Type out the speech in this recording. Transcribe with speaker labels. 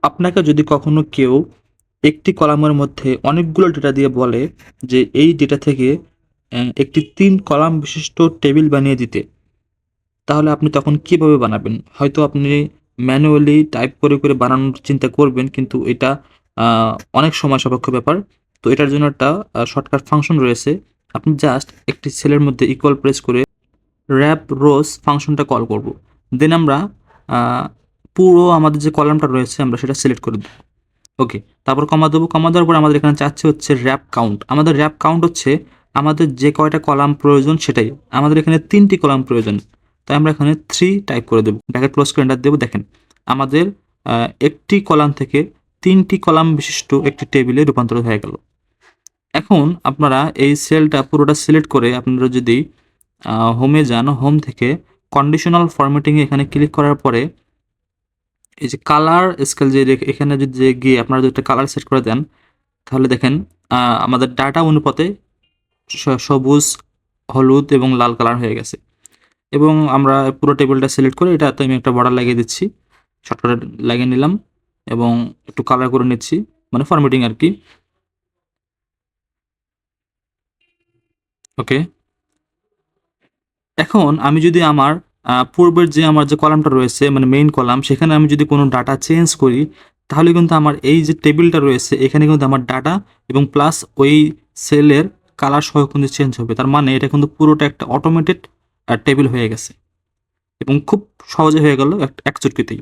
Speaker 1: আপনাকে যদি কখনো কেউ একটি কলামের মধ্যে অনেকগুলো ডেটা দিয়ে বলে যে এই ডেটা থেকে একটি ৩ কলাম বিশিষ্ট টেবিল বানিয়ে দিতে, তাহলে আপনি তখন কিভাবে বানাবেন? হয়তো আপনি ম্যানুয়ালি টাইপ করে বানানোর চিন্তা করবেন, কিন্তু এটা আ অনেক সময় সাপেক্ষ ব্যাপার। তো এটার জন্য একটা শর্টকাট ফাংশন রয়েছে। আপনি জাস্ট একটি সেলের মধ্যে ইকুয়াল প্রেস করে wrap rows ফাংশনটা কল করব। দেন আমরা আ পুরো আমাদের যে কলামটা রয়েছে আমরা সেটা সিলেক্ট করে দেব। ওকে। তারপর কমা দেবো। কমা দেওয়ার পর আমাদের এখানে চাচ্ছে হচ্ছে wrap count। আমাদের wrap count হচ্ছে আমাদের যে কয়টা কলাম প্রয়োজন সেটাই। আমাদের এখানে ৩ টি কলাম প্রয়োজন। তাই আমরা এখানে 3 টাইপ করে দেব। ব্র্যাকেট ক্লোজ করে এন্টার দেব। দেখেন আমাদের আ একটি কলাম থেকে ৩ টি কলাম বিশিষ্ট একটি টেবিলে রূপান্তরিত হয়ে গেল। এখন আপনারা এই সেলটা পুরোটা সিলেক্ট করে আপনারা যদি হোমে যান, হোম থেকে কন্ডিশনাল ফরম্যাটিং এ এখানে ক্লিক করার পরে এই যে কালার স্কেল যে এখানে যদি গিয়ে আপনারা যদি একটা কালার সেট করে দেন, তাহলে দেখেন আমাদের ডাটা অনুপাতে সবুজ, হলুদ এবং লাল কালার হয়ে গেছে। এবং আমরা পুরো টেবিলটা সিলেক্ট করে এটাতে আমি একটা বর্ডার লাগিয়ে দিচ্ছি। শর্টকাটে লাগিয়ে নিলাম এবং একটু কালার করে নিচ্ছি। মানে ফরম্যাটিং আরকি। ওকে। এখন আমি যদি আমার পূর্বের যে আমার যে কলামটা রয়েছে মানে মেইন কলাম, সেখানে আমি যদি কোনো ডাটা চেঞ্জ করি, তাহলে কিন্তু আমার এই যে টেবিলটা রয়েছে এখানে কিন্তু আমার ডাটা এবং প্লাস ওই সেলের কালার সহ কিন্তু চেঞ্জ হবে। তার মানে এটা কিন্তু পুরোটা একটা অটোমেটেড টেবিল হয়ে গেছে এবং খুব সহজে হয়ে গেল এক চুটকিতেই।